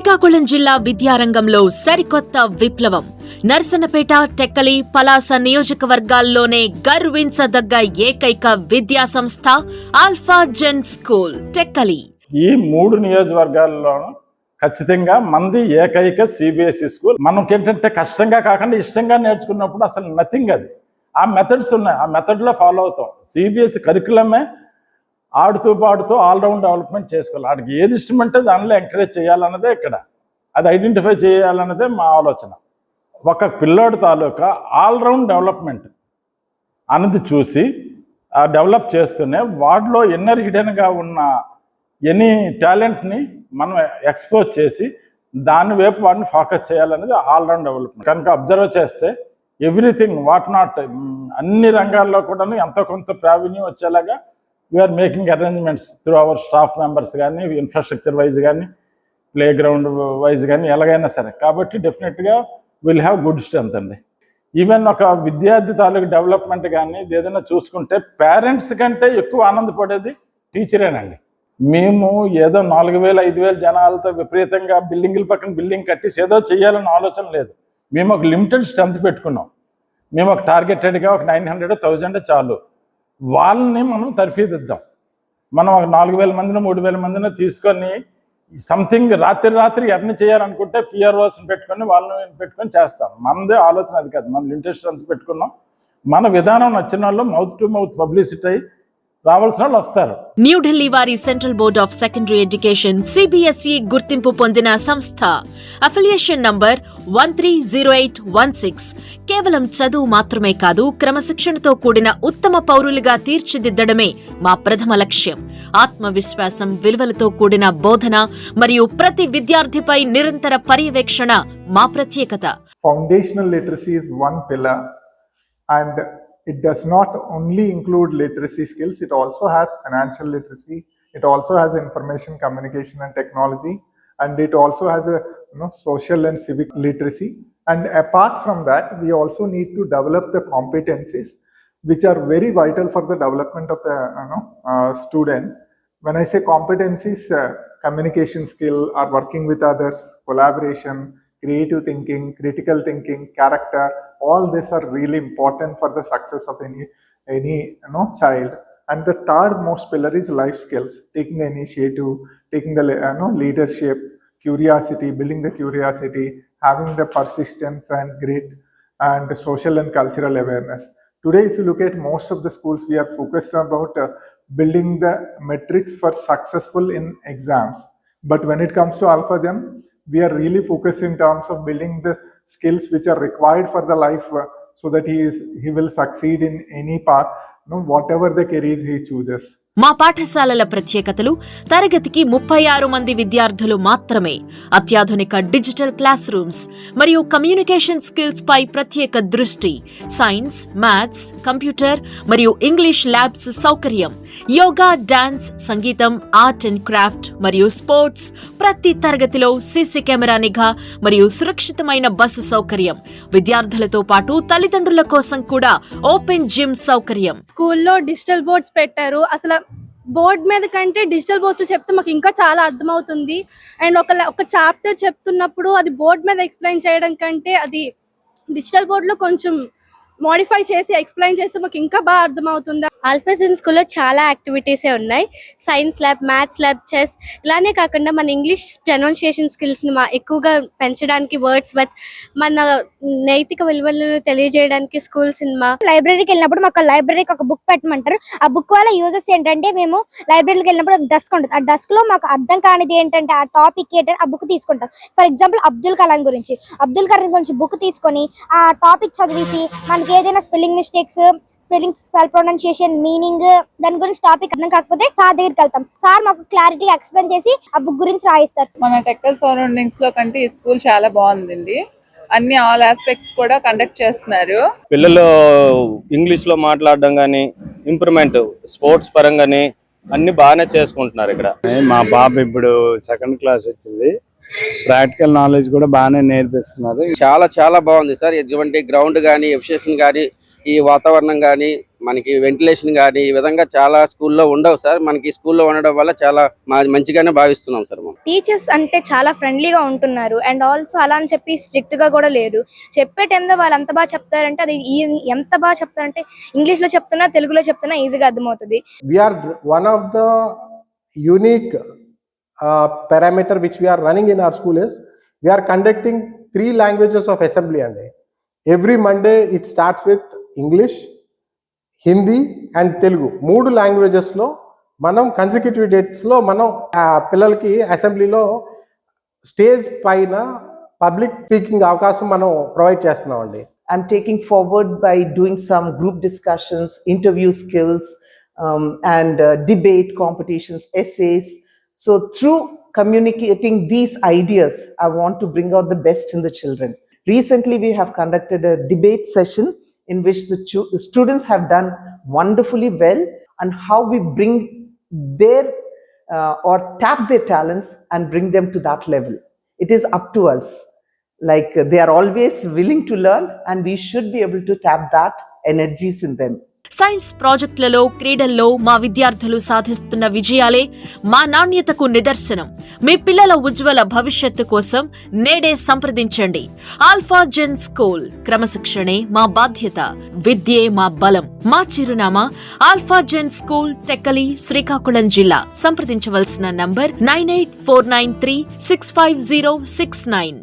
శ్రీకాకుళం జిల్లా విద్యారంగంలో సరికొత్త విప్లవం. నర్సన్నపేట, టెక్కలి, పలాస నియోజకవర్గాల్లోనే గర్వించదగ్గ ఏకైక విద్యా సంస్థ ఆల్ఫా జెన్ స్కూల్ టెక్కలి. ఈ 3 నియోజకవర్గాల్లోనూ ఖచ్చితంగా మంది ఏకైక సిబిఎస్ఈ స్కూల్. మనకి ఏంటంటే కష్టంగా కాకుండా ఇష్టంగా నేర్చుకున్నప్పుడు అసలు నథింగ్ అది. ఆ మెథడ్స్ ఉన్నాయి, ఆ మెథడ్లో ఫాలో అవుతాం. సిబిఎస్ఈ కరికులమే ఆడుతూ పాడుతూ ఆల్రౌండ్ డెవలప్మెంట్ చేసుకోవాలి. ఆడికి ఏది ఇష్టమంటే దానిలో ఎంకరేజ్ చేయాలన్నదే ఇక్కడ, అది ఐడెంటిఫై చేయాలన్నదే మా ఆలోచన. ఒక పిల్లోడి తాలూకా ఆల్రౌండ్ డెవలప్మెంట్ అన్నది చూసి డెవలప్ చేస్తూనే వాడిలో ఇన్నర్ హిడెన్గా ఉన్న ఎనీ టాలెంట్ని మనం ఎక్స్పోజ్ చేసి దాని వైపు వాడిని ఫోకస్ చేయాలనేది ఆల్రౌండ్ డెవలప్మెంట్. కనుక అబ్జర్వ్ చేస్తే ఎవ్రీథింగ్ వాట్ నాట్ అన్ని రంగాల్లో కూడా ఎంతో కొంత ప్రావీణ్యం వచ్చేలాగా we are making arrangements through our staff members కానీ, ఇన్ఫ్రాస్ట్రక్చర్ వైజ్ కానీ, ప్లే గ్రౌండ్ వైజ్ కానీ, ఎలాగైనా సరే. కాబట్టి డెఫినెట్గా విల్ హ్యావ్ గుడ్ స్ట్రెంత్ అండి. ఈవెన్ ఒక విద్యార్థి తాలూకు డెవలప్మెంట్ కానీ ఏదైనా చూసుకుంటే పేరెంట్స్ కంటే ఎక్కువ ఆనందపడేది టీచరేనండి. మేము ఏదో 4,000 5,000 జనాలతో విపరీతంగా బిల్డింగుల పక్కన బిల్డింగ్ కట్టేసి ఏదో చేయాలన్న ఆలోచన లేదు. మేము ఒక లిమిటెడ్ స్ట్రెంత్ పెట్టుకున్నాం. మేము ఒక టార్గెటెడ్గా ఒక 900 1000 చాలు, వాళ్ళని మనం తర్ఫీదిద్దాం. మనం ఒక 4,000 మందిని 3,000 మందిని తీసుకొని సంథింగ్ రాత్రి ఎర్న్ చేయాలనుకుంటే పిఆర్ఓస్ని పెట్టుకొని వాళ్ళని పెట్టుకొని చేస్తాం. మనదే ఆలోచన అది కాదు. మనం లిమిటెడ్ స్ట్రెంత్ పెట్టుకున్నాం. మన విధానం నచ్చిన వాళ్ళు మౌత్ టు మౌత్ పబ్లిసిటీ అయ్యి రావాల్సిన వాళ్ళు వస్తారు. న్యూఢిల్లీ వారి central board of secondary education CBSE గుర్తింపు పొందిన సంస్థ. Affiliation number 130816. కేవలం చదువు మాత్రమే కాదు, క్రమశిక్షణతో కూడిన ఉత్తమ పౌరులుగా తీర్చిదిద్దడమే మా ప్రథమ లక్ష్యం. ఆత్మవిశ్వాసం, విలువలతో కూడిన బోధన మరియు ప్రతి విద్యార్థిపై నిరంతర పర్యవేక్షణ మా ప్రత్యేకత. Foundational literacy is one pillar, and it does not only include literacy skills, it also has financial literacy, it also has information communication and technology, and it also has a social and civic literacy. And apart from that, we also need to develop the competencies which are very vital for the development of the student. When I say competencies, communication skill or working with others, collaboration, creative thinking, critical thinking, character, all these are really important for the success of any child. And the third most pillar is life skills, taking the initiative, taking the leadership, curiosity, building the curiosity, having the persistence and grit, and social and cultural awareness. Today, if you look at most of the schools, we are focused about building the metrics for successful in exams. But when it comes to Alpha Gen, we are really focused in terms of building the skills which are required for the life, so that he will succeed in any part, whatever the career he chooses. మా పాఠశాలల ప్రత్యేకతలు: తరగతికి 36 మంది విద్యార్థులు మాత్రమే, అత్యాధునిక digital class rooms మరియు communication skills పై ప్రత్యేక దృష్టి, సైన్స్, మ్యాథ్స్, కంప్యూటర్ మరియు ఇంగ్లీష్ ల్యాబ్స్ సౌకర్యం, యోగా, డాన్స్, సంగీతం, ఆర్ట్ అండ్ క్రాఫ్ట్ మరియు స్పోర్ట్స్. ప్రతి తరగతిలో సీసీ కెమెరా నిఘా మరియు సురక్షితమైన బస్సు సౌకర్యం. విద్యార్థులతో పాటు తల్లిదండ్రుల కోసం కూడా ఓపెన్ జిమ్ సౌకర్యం. స్కూల్లో డిజిటల్ బోర్డ్స్ పెట్టారు. అసలు బోర్డ్ మీద కంటే డిజిటల్ బోర్డ్స్ చెప్తే మాకు ఇంకా చాలా అర్థమవుతుంది. అండ్ ఒక చాప్టర్ చెప్తున్నప్పుడు అది బోర్డ్ మీద ఎక్స్ప్లెయిన్ చేయడం కంటే అది డిజిటల్ బోర్డ్లో కొంచెం మోడిఫై చేసి ఎక్స్ప్లెయిన్ చేస్తే మాకు ఇంకా బాగా అర్థమవుతుంది. ఆల్ఫా జెన్ స్కూల్లో చాలా యాక్టివిటీసే ఉన్నాయి. Science lab, maths lab, chess, ఇలానే కాకుండా మన ఇంగ్లీష్ ప్రొనౌన్సియేషన్ స్కిల్స్ని ఎక్కువగా పెంచడానికి, వర్డ్స్ బట్ మన నైతిక విలువలను తెలియజేయడానికి స్కూల్ సినిమా. లైబ్రరీకి వెళ్ళినప్పుడు మాకు లైబ్రరీకి ఒక బుక్ పెట్టమంటారు. ఆ బుక్ వల్ల యూజెస్ ఏంటంటే, మేము లైబ్రరీకి వెళ్ళినప్పుడు డస్క్ ఉంటుంది. ఆ డస్క్ లో మాకు అర్థం కానిది ఏంటంటే ఆ టాపిక్ ఏంటంటే ఆ బుక్ తీసుకుంటాం. ఫర్ ఎగ్జాంపుల్ అబ్దుల్ కలాం గురించి బుక్ తీసుకొని ఆ టాపిక్ చదివేసి మనకి ఏదైనా spelling mistakes, spell pronunciation, meaning, దాని గురించి టాపిక్ అర్థం కాకపోతే సార్ దగ్గరికి వెళ్తాం. సార్ మాకు క్లారిటీ ఎక్స్ప్లెయిన్ చేసి ఆ బుక్ గురించి రాయిస్తారు. మన టెక్కల్ సరౌండింగ్స్ లో కంటే ఈ స్కూల్ చాలా బాగుందండి. అన్ని ఆల్ ఆస్పెక్ట్స్ కూడా కండక్ట్ చేస్తున్నారు. పిల్లలు ఇంగ్లీష్ లో మాట్లాడడం గానీ, ఇంప్రూవ్మెంట్ స్పోర్ట్స్ పరంగానే అన్ని బాగానే చేసుకుంటున్నారు ఇక్కడ. మా బాబు ఇప్పుడు 2nd క్లాస్ వచ్చింది. ప్రాక్టికల్ నాలెడ్జ్ కూడా బాగానే నేర్పిస్తున్నారు. చాలా బాగుంది సార్. ఎటువంటి గ్రౌండ్ కానీ, ఎఫిషియన్సీ కానీ, ఈ వాతావరణం కానీ మనకి వెంటిలేషన్ కానీ ఈ విధంగా చాలా స్కూల్లో ఉండవు సార్. మనకి స్కూల్లో ఉండడం వల్ల చాలా మంచిగానే భావిస్తున్నాం సార్ మనం. టీచర్స్ అంటే చాలా ఫ్రెండ్లీగా ఉంటున్నారు అండ్ ఆల్సో అలా అని చెప్పి స్ట్రిక్ట్ గా కూడా లేదు. చెప్పే టైంలో వాళ్ళు ఎంత బాగా చెప్తారంటే అది ఎంత బాగా చెప్తారంటే ఇంగ్లీష్ లో చెప్తున్నా తెలుగులో చెప్తున్నా ఈజీగా అర్థమవుతుంది. We are one of the unique parameter which we are running in our school is we are conducting 3 languages of assembly and every Monday it starts with English, Hindi and Telugu. 3 languages లో మనం consecutive dates లో మనం పిల్లలకి అసెంబ్లీలో stage పైన public speaking అవకాశం మనం provide చేస్తున్నాం అండి. I'm taking forward by doing some group discussions, interview skills, and debate competitions, essays. So through communicating these ideas, I want to bring out the best in the children. Recently, we have conducted a debate session in which the students have done wonderfully well, and how we bring their or tap their talents and bring them to that level. It is up to us. Like they are always willing to learn, and we should be able to tap that energies in them. Science ప్రాజెక్టులలో, క్రీడల్లో మా విద్యార్థులు సాధిస్తున్న విజయాలే మా నాణ్యతకు నిదర్శనం. మీ పిల్లల ఉజ్వల భవిష్యత్తు కోసం నేడే సంప్రదించండి. ఆల్ఫా జెన్ స్కూల్. క్రమశిక్షణే మా బాధ్యత, విద్యే మా బలం. మా చిరునామా ఆల్ఫా జెన్ స్కూల్, టెక్కలి, శ్రీకాకుళం జిల్లా. సంప్రదించవలసిన నంబర్ 9849365069.